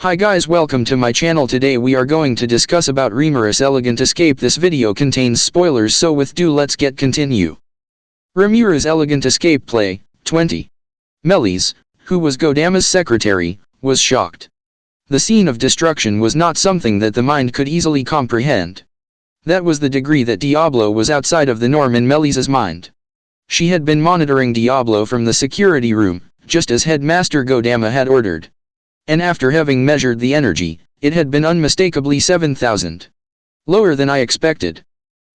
Hi guys, welcome to my channel. Today we are going to discuss about Rimuru's Elegant Escape. This video contains spoilers, so with due let's get continue. Rimuru's Elegant Escape Play 20. Melis, who was Godama's secretary, was shocked. The scene of destruction was not something that the mind could easily comprehend. That was the degree that Diablo was outside of the norm in Melis's mind. She had been monitoring Diablo from the security room, just as Headmaster Godama had ordered. And after having measured the energy, it had been unmistakably 7,000. Lower than I expected.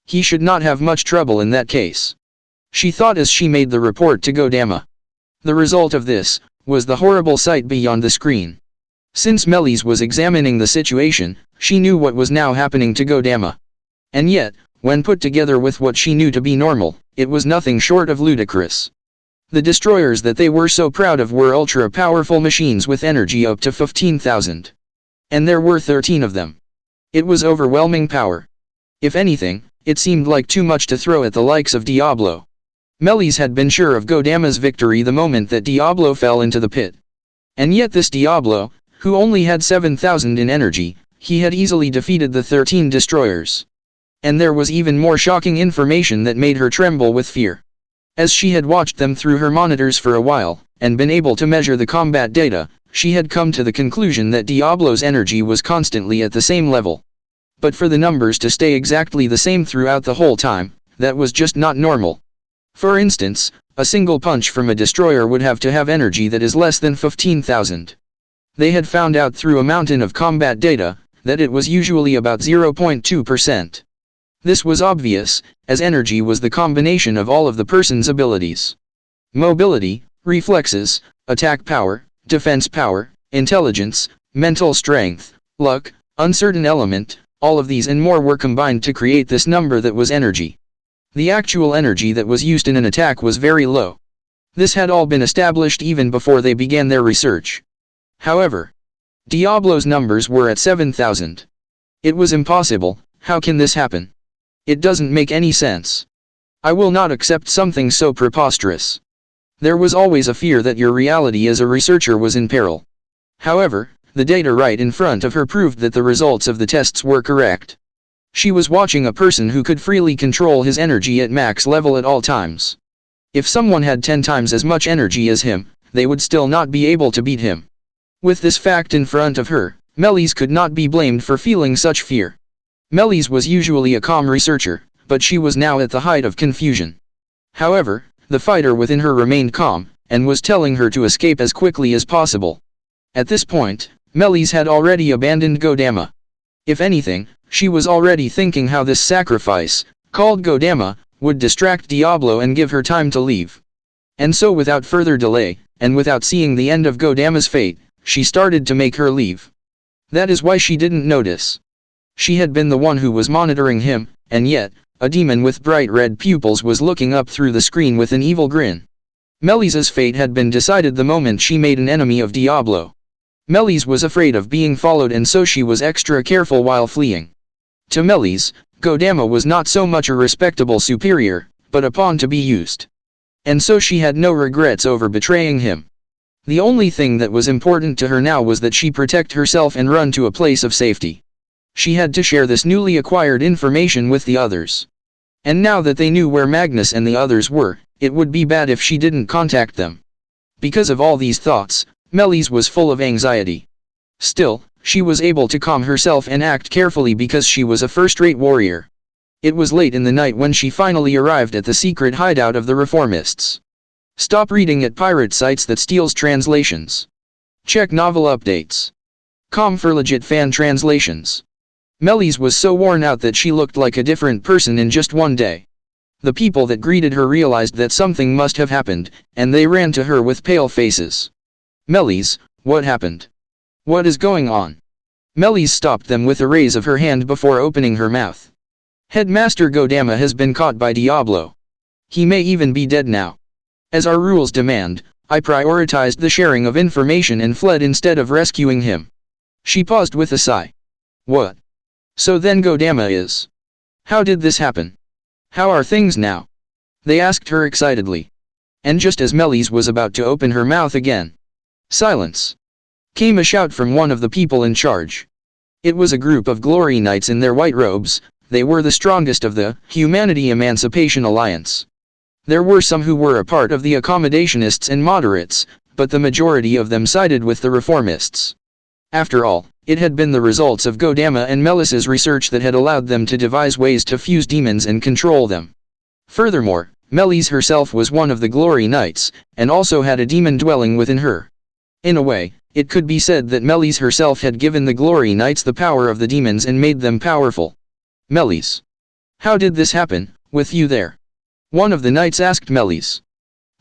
He should not have much trouble in that case. She thought as she made the report to Godama. The result of this was the horrible sight beyond the screen. Since Melis was examining the situation, she knew what was now happening to Godama. And yet, when put together with what she knew to be normal, it was nothing short of ludicrous. The destroyers that they were so proud of were ultra-powerful machines with energy up to 15,000. And there were 13 of them. It was overwhelming power. If anything, it seemed like too much to throw at the likes of Diablo. Melis had been sure of Godama's victory the moment that Diablo fell into the pit. And yet this Diablo, who only had 7,000 in energy, he had easily defeated the 13 destroyers. And there was even more shocking information that made her tremble with fear. As she had watched them through her monitors for a while, and been able to measure the combat data, she had come to the conclusion that Diablo's energy was constantly at the same level. But for the numbers to stay exactly the same throughout the whole time, that was just not normal. For instance, a single punch from a destroyer would have to have energy that is less than 15,000. They had found out through a mountain of combat data, that it was usually about 0.2%. This was obvious, as energy was the combination of all of the person's abilities. Mobility, reflexes, attack power, defense power, intelligence, mental strength, luck, uncertain element, all of these and more were combined to create this number that was energy. The actual energy that was used in an attack was very low. This had all been established even before they began their research. However, Diablo's numbers were at 7,000. It was impossible. How can this happen? It doesn't make any sense. I will not accept something so preposterous. There was always a fear that your reality as a researcher was in peril. However, the data right in front of her proved that the results of the tests were correct. She was watching a person who could freely control his energy at max level at all times. If someone had 10 times as much energy as him, they would still not be able to beat him. With this fact in front of her, Melis could not be blamed for feeling such fear. Melis was usually a calm researcher, but she was now at the height of confusion. However, the fighter within her remained calm, and was telling her to escape as quickly as possible. At this point, Melis had already abandoned Godama. If anything, she was already thinking how this sacrifice, called Godama, would distract Diablo and give her time to leave. And so without further delay, and without seeing the end of Godama's fate, she started to make her leave. That is why she didn't notice. She had been the one who was monitoring him, and yet, a demon with bright red pupils was looking up through the screen with an evil grin. Melis's fate had been decided the moment she made an enemy of Diablo. Melis was afraid of being followed, and so she was extra careful while fleeing. To Melis, Godama was not so much a respectable superior, but a pawn to be used. And so she had no regrets over betraying him. The only thing that was important to her now was that she protect herself and run to a place of safety. She had to share this newly acquired information with the others. And now that they knew where Magnus and the others were, it would be bad if she didn't contact them. Because of all these thoughts, Melis was full of anxiety. Still, she was able to calm herself and act carefully because she was a first-rate warrior. It was late in the night when she finally arrived at the secret hideout of the reformists. Stop reading at pirate sites that steals translations. Check novel updates. Com for legit fan translations. Melis was so worn out that she looked like a different person in just one day. The people that greeted her realized that something must have happened, and they ran to her with pale faces. Melis, what happened? What is going on? Melis stopped them with a raise of her hand before opening her mouth. Headmaster Godama has been caught by Diablo. He may even be dead now. As our rules demand, I prioritized the sharing of information and fled instead of rescuing him. She paused with a sigh. What? So then Godama is. How did this happen? How are things now? They asked her excitedly. And just as Melis was about to open her mouth again. Silence. came a shout from one of the people in charge. It was a group of glory knights in their white robes. They were the strongest of the Humanity Emancipation Alliance. There were some who were a part of the accommodationists and moderates, but the majority of them sided with the reformists. After all, it had been the results of Godama and Melis's research that had allowed them to devise ways to fuse demons and control them. Furthermore, Melis herself was one of the glory knights, and also had a demon dwelling within her. In a way, it could be said that Melis herself had given the glory knights the power of the demons and made them powerful. Melis. How did this happen, with you there? One of the knights asked Melis.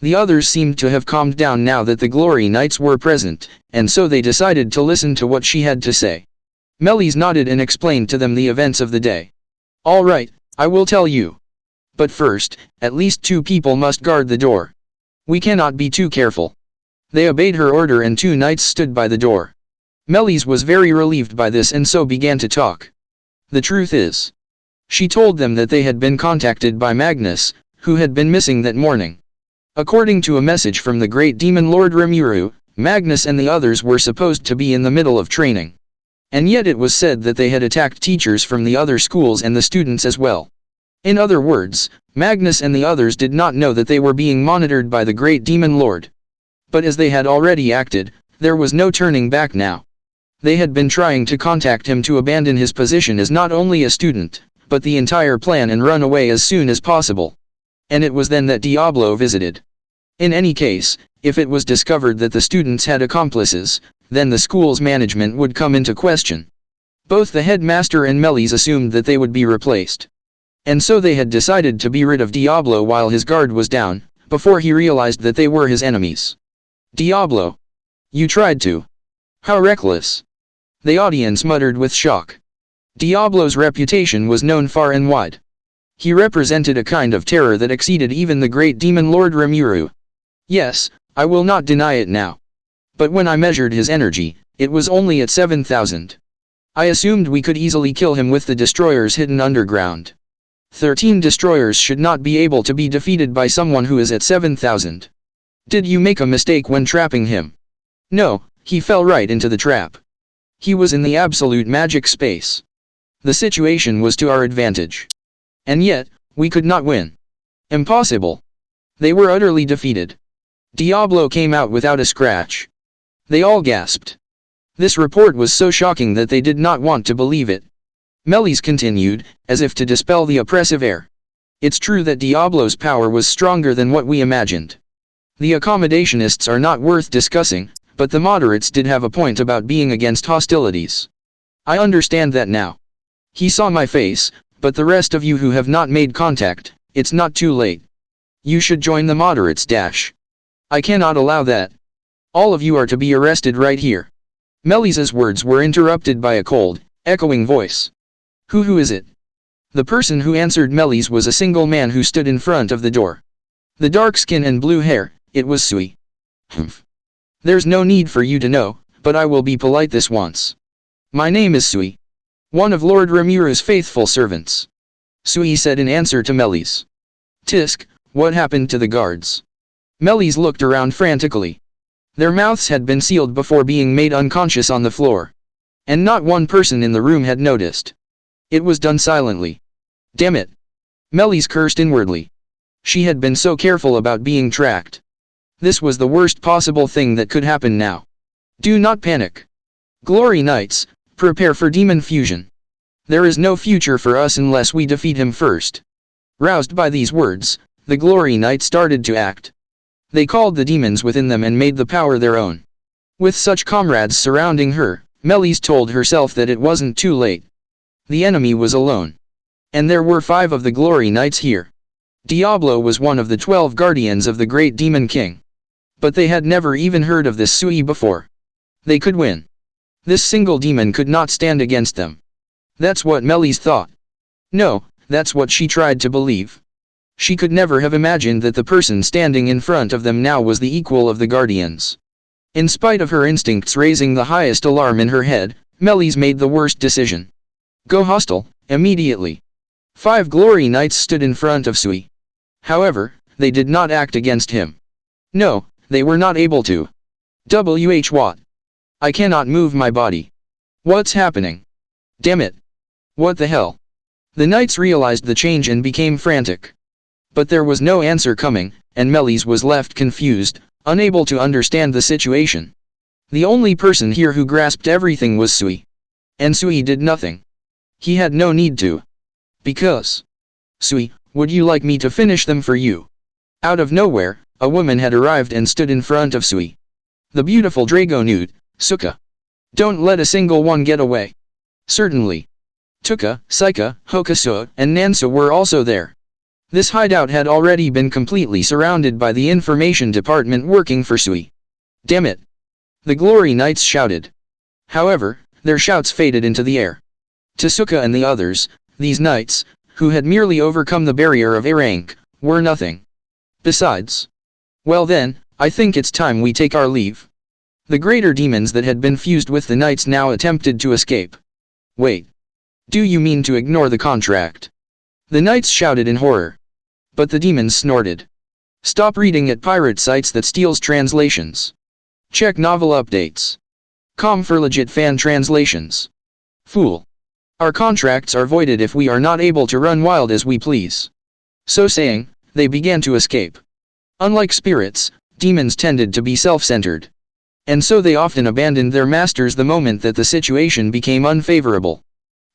The others seemed to have calmed down now that the glory knights were present, and so they decided to listen to what she had to say. Melis nodded and explained to them the events of the day. All right, I will tell you. But first, at least 2 people must guard the door. We cannot be too careful. They obeyed her order and 2 knights stood by the door. Melis was very relieved by this and so began to talk. The truth is, she told them that they had been contacted by Magnus, who had been missing that morning. According to a message from the great demon lord Rimuru, Magnus and the others were supposed to be in the middle of training. And yet it was said that they had attacked teachers from the other schools and the students as well. In other words, Magnus and the others did not know that they were being monitored by the great demon lord. But as they had already acted, there was no turning back now. They had been trying to contact him to abandon his position as not only a student, but the entire plan and run away as soon as possible. And it was then that Diablo visited. In any case, if it was discovered that the students had accomplices, then the school's management would come into question. Both the headmaster and Melis assumed that they would be replaced. And so they had decided to be rid of Diablo while his guard was down, before he realized that they were his enemies. Diablo. You tried to. How reckless. The audience muttered with shock. Diablo's reputation was known far and wide. He represented a kind of terror that exceeded even the great demon lord Rimuru. Yes, I will not deny it now. But when I measured his energy, it was only at 7,000. I assumed we could easily kill him with the destroyers hidden underground. 13 destroyers should not be able to be defeated by someone who is at 7,000. Did you make a mistake when trapping him? No, he fell right into the trap. He was in the absolute magic space. The situation was to our advantage. And yet, we could not win. Impossible. They were utterly defeated. Diablo came out without a scratch. They all gasped. This report was so shocking that they did not want to believe it. Melis continued, as if to dispel the oppressive air. It's true that Diablo's power was stronger than what we imagined. The accommodationists are not worth discussing, but the moderates did have a point about being against hostilities. I understand that now. He saw my face, but the rest of you who have not made contact, it's not too late. You should join the moderates. I cannot allow that. All of you are to be arrested right here. Melis's words were interrupted by a cold, echoing voice. Who is it? The person who answered Melis was a single man who stood in front of the door. The dark skin and blue hair, it was Sui. Humph. There's no need for you to know, but I will be polite this once. My name is Sui. One of Lord Rimuru's faithful servants. Sui said in answer to Melis. Tisk, what happened to the guards? Melis looked around frantically. Their mouths had been sealed before being made unconscious on the floor. And not one person in the room had noticed. It was done silently. Damn it. Melis cursed inwardly. She had been so careful about being tracked. This was the worst possible thing that could happen now. Do not panic. Glory Knights, prepare for demon fusion. There is no future for us unless we defeat him first. Roused by these words, the Glory Knights started to act. They called the demons within them and made the power their own. With such comrades surrounding her, Melis told herself that it wasn't too late. The enemy was alone. And there were 5 of the Glory Knights here. Diablo was one of the 12 guardians of the great demon king. But they had never even heard of this Sui before. They could win. This single demon could not stand against them. That's what Melis thought. No, that's what she tried to believe. She could never have imagined that the person standing in front of them now was the equal of the guardians. In spite of her instincts raising the highest alarm in her head, Melis made the worst decision. Go hostile, immediately. 5 Glory Knights stood in front of Sui. However, they did not act against him. No, they were not able to. What? I cannot move my body. What's happening? Damn it. What the hell? The knights realized the change and became frantic. But there was no answer coming, and Melis was left confused, unable to understand the situation. The only person here who grasped everything was Sui. And Sui did nothing. He had no need to. Because. Sui, would you like me to finish them for you? Out of nowhere, a woman had arrived and stood in front of Sui. The beautiful Drago nude, Suka. Don't let a single one get away. Certainly. Tuka, Saika, Hokusu, and Nansa were also there. This hideout had already been completely surrounded by the information department working for Sui. Damn it. The Glory Knights shouted. However, their shouts faded into the air. To Suka and the others, these knights, who had merely overcome the barrier of A rank, were nothing. Besides. Well then, I think it's time we take our leave. The greater demons that had been fused with the knights now attempted to escape. Wait. Do you mean to ignore the contract? The knights shouted in horror. But the demons snorted. Stop reading at pirate sites that steals translations. Check novel updates. Com for legit fan translations. Fool. Our contracts are voided if we are not able to run wild as we please. So saying, they began to escape. Unlike spirits, demons tended to be self-centered. And so they often abandoned their masters the moment that the situation became unfavorable.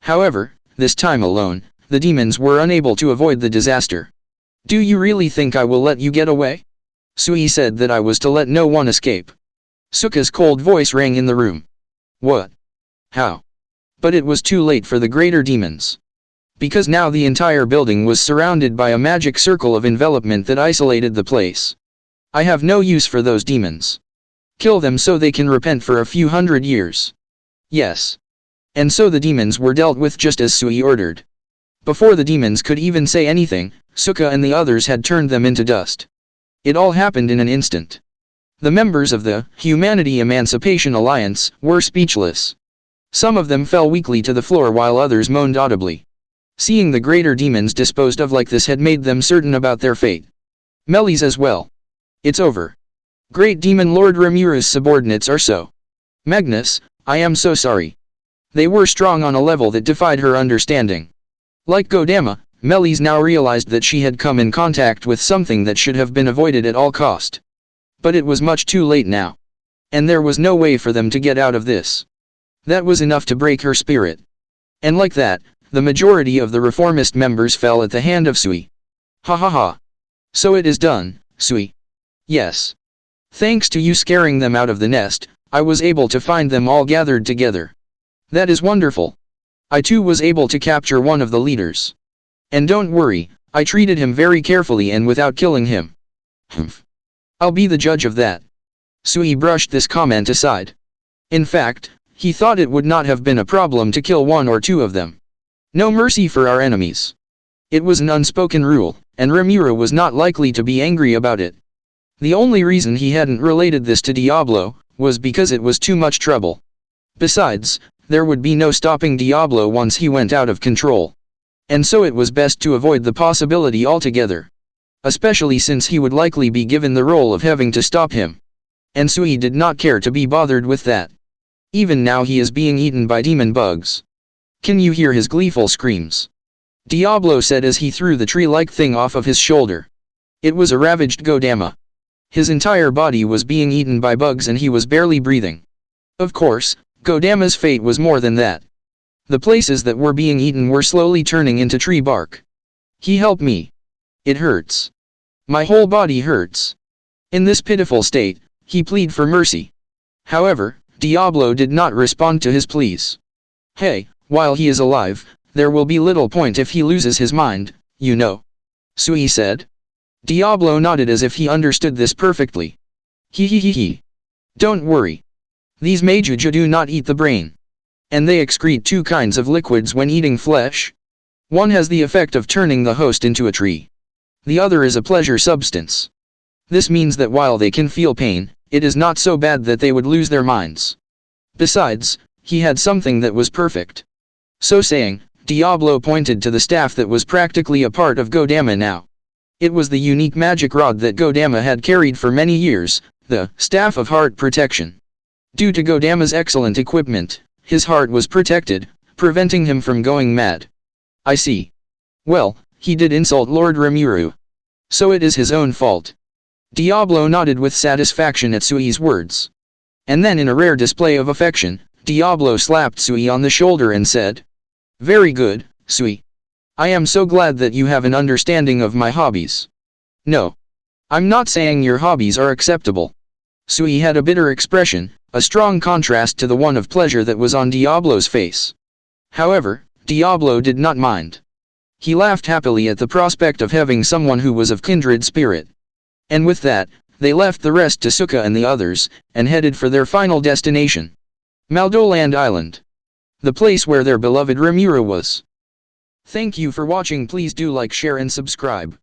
However, this time alone, the demons were unable to avoid the disaster. Do you really think I will let you get away? Sui said that I was to let no one escape. Suka's cold voice rang in the room. What? How? But it was too late for the greater demons. Because now the entire building was surrounded by a magic circle of envelopment that isolated the place. I have no use for those demons. Kill them so they can repent for a few hundred years. Yes. And so the demons were dealt with just as Sui ordered. Before the demons could even say anything, Suka and the others had turned them into dust. It all happened in an instant. The members of the Humanity Emancipation Alliance were speechless. Some of them fell weakly to the floor while others moaned audibly. Seeing the greater demons disposed of like this had made them certain about their fate. Melis as well. It's over. Great Demon Lord Rimuru's subordinates are so. Magnus, I am so sorry. They were strong on a level that defied her understanding. Like Godama, Melis now realized that she had come in contact with something that should have been avoided at all cost. But it was much too late now. And there was no way for them to get out of this. That was enough to break her spirit. And like that, the majority of the reformist members fell at the hand of Sui. Ha ha ha. So it is done, Sui. Yes. Thanks to you scaring them out of the nest, I was able to find them all gathered together. That is wonderful. I too was able to capture one of the leaders. And don't worry, I treated him very carefully and without killing him. Humph. I'll be the judge of that. Sui brushed this comment aside. In fact, he thought it would not have been a problem to kill one or two of them. No mercy for our enemies. It was an unspoken rule, and Rimuru was not likely to be angry about it. The only reason he hadn't related this to Diablo was because it was too much trouble. Besides, there would be no stopping Diablo once he went out of control. And so it was best to avoid the possibility altogether. Especially since he would likely be given the role of having to stop him. And Sui did not care to be bothered with that. Even now he is being eaten by demon bugs. Can you hear his gleeful screams? Diablo said as he threw the tree-like thing off of his shoulder. It was a ravaged Godama. His entire body was being eaten by bugs and he was barely breathing. Of course, Godama's fate was more than that. The places that were being eaten were slowly turning into tree bark. He helped me. It hurts. My whole body hurts. In this pitiful state, he pleaded for mercy. However, Diablo did not respond to his pleas. Hey, while he is alive, there will be little point if he loses his mind, you know. Sui said. Diablo nodded as if he understood this perfectly. He. Don't worry. These Majuju do not eat the brain. And they excrete two kinds of liquids when eating flesh. One has the effect of turning the host into a tree. The other is a pleasure substance. This means that while they can feel pain, it is not so bad that they would lose their minds. Besides, he had something that was perfect. So saying, Diablo pointed to the staff that was practically a part of Godama now. It was the unique magic rod that Godama had carried for many years, the Staff of Heart Protection. Due to Godama's excellent equipment, his heart was protected, preventing him from going mad. I see. Well, he did insult Lord Rimuru. So it is his own fault. Diablo nodded with satisfaction at Sui's words. And then in a rare display of affection, Diablo slapped Sui on the shoulder and said, "Very good, Sui. I am so glad that you have an understanding of my hobbies." "No. I'm not saying your hobbies are acceptable." Sui had a bitter expression, a strong contrast to the one of pleasure that was on Diablo's face. However, Diablo did not mind. He laughed happily at the prospect of having someone who was of kindred spirit. And with that, they left the rest to Suka and the others, and headed for their final destination. Maldoland Island. The place where their beloved Rimuru was. Thank you for watching. Please do like, share and subscribe.